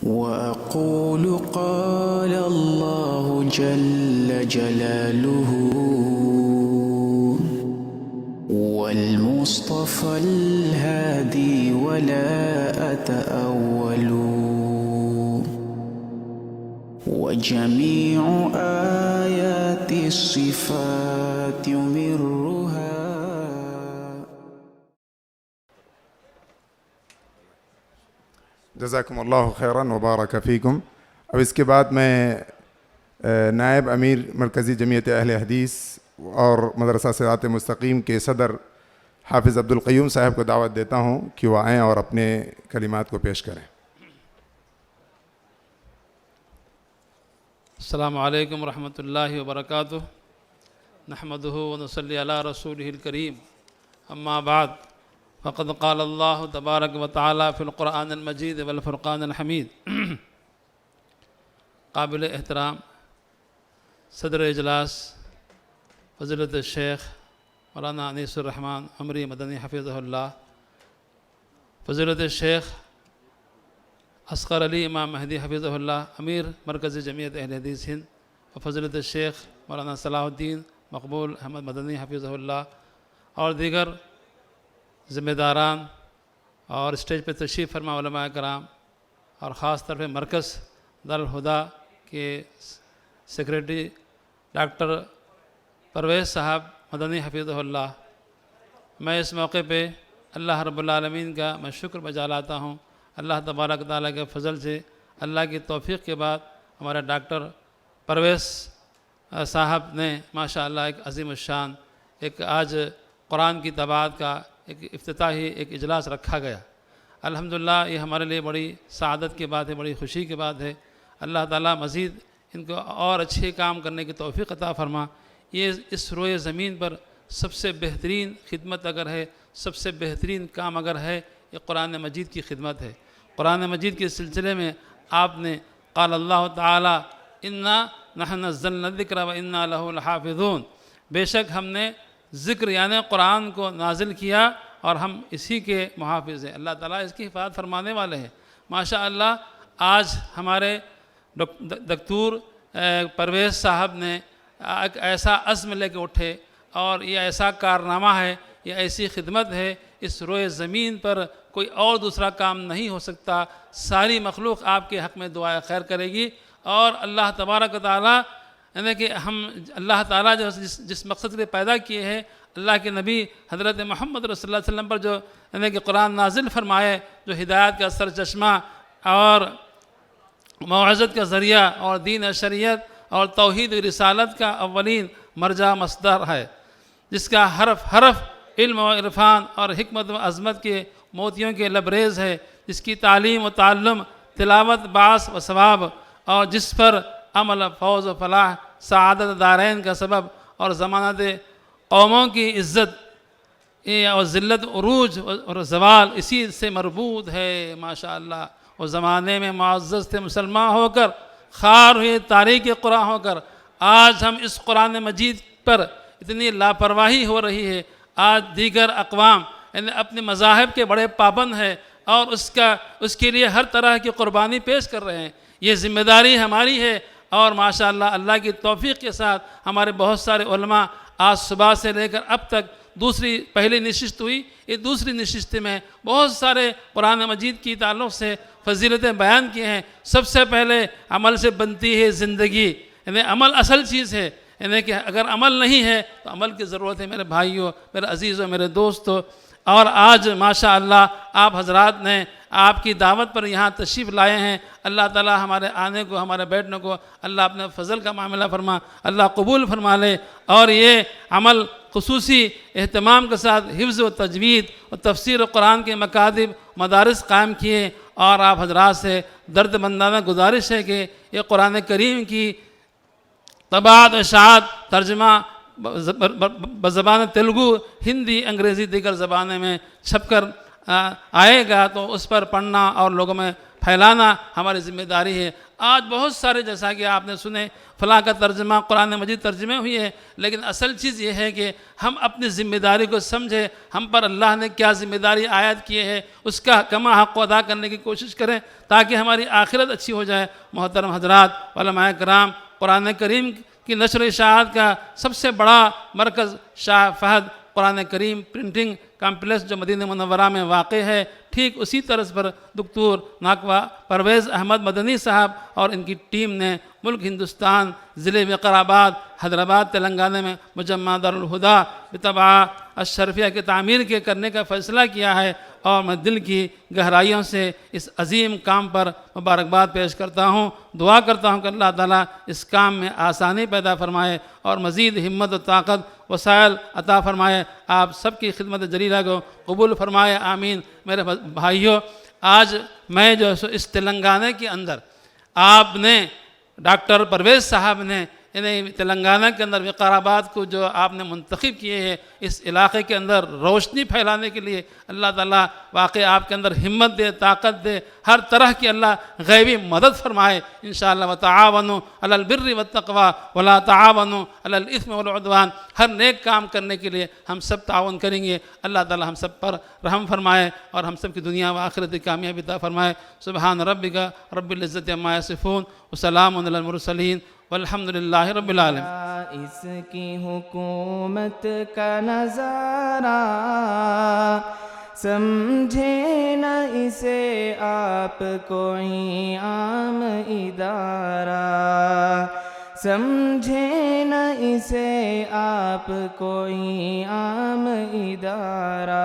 وأقول قال الله جل جلاله والمصطفى الهادي ولا أتأول وجميع آيات الصفات يمرها. جزاکم اللہ خیراً وبارک فیکم. اب اس کے بعد میں نائب امیر مرکزی جمعیت اہل حدیث اور مدرسہ صراط مستقیم کے صدر حافظ عبدالقیوم صاحب کو دعوت دیتا ہوں کہ وہ آئیں اور اپنے کلمات کو پیش کریں. السلام علیکم ورحمۃ اللہ وبرکاتہ. نحمدہ ونصلی علی رسولہ الکریم. اما بعد فقد قال اللہ تبارک و تعالی فی القرآن المجید والفرقان الحمید. قابل احترام صدر اجلاس فضیلت الشیخ مولانا انیس الرحمن عمری مدنی حفظہ اللہ، فضیلت الشیخ اصغر علی امام مہدی حفظہ اللہ امیر مرکزی جمعیت اہل حدیث ہند، اور فضیلت الشیخ مولانا صلاح الدین مقبول احمد مدنی حفظہ اللہ، اور دیگر ذمہ داران اور اسٹیج پہ تشریف فرما علماء کرام، اور خاص طور پہ مرکز دارالہدیٰ کے سیکریٹری ڈاکٹر پرویز صاحب مدنی حفظہ اللہ. میں اس موقع پہ اللہ رب العالمین کا میں شکر بجا لاتا ہوں. اللہ تبارک تعالیٰ کے فضل سے اللہ کی توفیق کے بعد ہمارے ڈاکٹر پرویز صاحب نے ماشاءاللہ ایک عظیم الشان ایک آج قرآن کی طباعت کا ایک افتتاحی ایک اجلاس رکھا گیا. الحمدللہ یہ ہمارے لیے بڑی سعادت کی بات ہے، بڑی خوشی کی بات ہے. اللہ تعالیٰ مزید ان کو اور اچھے کام کرنے کی توفیق عطا فرما. یہ اس روئے زمین پر سب سے بہترین خدمت اگر ہے، سب سے بہترین کام اگر ہے، یہ قرآن مجید کی خدمت ہے. قرآن مجید کے سلسلے میں آپ نے قال اللہ تعالی انا نحن نزلنا الذکر و انا لہ لحافظون، بے شک ہم نے ذکر یعنی قرآن کو نازل کیا اور ہم اسی کے محافظ ہیں. اللہ تعالیٰ اس کی حفاظت فرمانے والے ہیں. ماشاءاللہ آج ہمارے دکتور پرویز صاحب نے ایک ایسا عزم لے کے اٹھے، اور یہ ایسا کارنامہ ہے، یہ ایسی خدمت ہے، اس روئے زمین پر کوئی اور دوسرا کام نہیں ہو سکتا. ساری مخلوق آپ کے حق میں دعائے خیر کرے گی، اور اللہ تبارک و تعالیٰ یعنی کہ ہم اللہ تعالیٰ جو جس مقصد کے لیے پیدا کیے ہیں، اللہ کے نبی حضرت محمد رسول اللہ علیہ وسلم پر جو یعنی کہ قرآن نازل فرمائے، جو ہدایت کا سرچشمہ اور موعظت کا ذریعہ اور دین شریعت اور توحید و رسالت کا اولین مرجع مصدر ہے، جس کا حرف حرف علم و عرفان اور حکمت و عظمت کے موتیوں کے لبریز ہے، جس کی تعلیم و تعلم تلاوت باعث و ثواب، اور جس پر عمل فوز و فلاح سعادت دارین کا سبب اور ضمانت قوموں کی عزت اور ذلت عروج اور زوال اسی سے مربوط ہے. ماشاءاللہ وہ زمانے میں معزز تھے مسلمان ہو کر، خار ہوئے تاریخ قرآن ہو کر. آج ہم اس قرآن مجید پر اتنی لاپرواہی ہو رہی ہے. آج دیگر اقوام یعنی اپنے مذاہب کے بڑے پابند ہیں اور اس کے لیے ہر طرح کی قربانی پیش کر رہے ہیں. یہ ذمہ داری ہماری ہے، اور ماشاءاللہ اللہ کی توفیق کے ساتھ ہمارے بہت سارے علماء آج صبح سے لے کر اب تک پہلی نشست ہوئی، یہ دوسری نشست میں بہت سارے قرآن مجید کی تعلق سے فضیلتیں بیان کیے ہیں. سب سے پہلے عمل سے بنتی ہے زندگی، یعنی عمل اصل چیز ہے. یعنی کہ اگر عمل نہیں ہے تو عمل کی ضرورت ہے میرے بھائیوں، میرے عزیزوں، میرے دوستوں. اور آج ماشاءاللہ آپ حضرات نے آپ کی دعوت پر یہاں تشریف لائے ہیں. اللہ تعالیٰ ہمارے آنے کو، ہمارے بیٹھنے کو اللہ اپنے فضل کا معاملہ فرما، اللہ قبول فرما لے. اور یہ عمل خصوصی اہتمام کے ساتھ حفظ و تجوید اور تفسیر قرآن کے مکاتب مدارس قائم کیے. اور آپ حضرات سے درد مندانہ گزارش ہے کہ یہ قرآن کریم کی طباعت و اشاعت ترجمہ بزبان تیلگو، ہندی، انگریزی دیگر زبانیں میں چھپ کر آئے گا تو اس پر پڑھنا اور لوگوں میں پھیلانا ہماری ذمہ داری ہے۔ آج بہت سارے جیسا کہ آپ نے سنے فلاں کا ترجمہ قرآن مجید ترجمے ہوئی ہے، لیکن اصل چیز یہ ہے کہ ہم اپنی ذمہ داری کو سمجھیں، ہم پر اللہ نے کیا ذمہ داری عائد کیے ہے، اس کا کما حق کو ادا کرنے کی کوشش کریں تاکہ ہماری آخرت اچھی ہو جائے۔ محترم حضرات، علماء کرام، قرآن کریم کی نشر و اشاعت کا سب سے بڑا مرکز شاہ فہد قرآن کریم پرنٹنگ کمپلیکس جو مدینہ منورہ میں واقع ہے، ٹھیک اسی طرز پر دکتور ناقوہ پرویز احمد مدنی صاحب اور ان کی ٹیم نے ملک ہندوستان، ضلع وقار حیدرآباد تلنگانہ میں مجمع دارالہدا بطبعہ اشرفیہ کی تعمیر کے کرنے کا فیصلہ کیا ہے، اور میں دل کی گہرائیوں سے اس عظیم کام پر مبارکباد پیش کرتا ہوں۔ دعا کرتا ہوں کہ اللہ تعالیٰ اس کام میں آسانی پیدا فرمائے اور مزید ہمت و طاقت وسائل عطا فرمائے، آپ سب کی خدمت جلیلہ کو قبول فرمائے، آمین۔ میرے بھائیوں، آج میں جو اس تلنگانہ کے اندر آپ نے ڈاکٹر پرویز صاحب نے انہیں تلنگانہ کے اندر وقار آباد کو جو آپ نے منتخب کیے ہیں اس علاقے کے اندر روشنی پھیلانے کے لیے، اللہ تعالیٰ واقعی آپ کے اندر ہمت دے، طاقت دے، ہر طرح کی اللہ غیبی مدد فرمائے انشاءاللہ۔ وتعاونوا علی البر والتقوی ولا تعاونوا علی الاثم والعدوان، ہر نیک کام کرنے کے لیے ہم سب تعاون کریں گے، اللہ تعالیٰ ہم سب پر رحم فرمائے اور ہم سب کی دنیا و آخرت کی کامیابی عطا فرمائے۔ سبحان ربک رب العزت عما یصفون وسلام علی المرسلین والحمدللہ رب العالمین۔ اس کی حکومت کا نظارہ سمجھے نہ اسے آپ کوئی عام ادارہ، سمجھے نہ اسے آپ کوئی عام ادارہ۔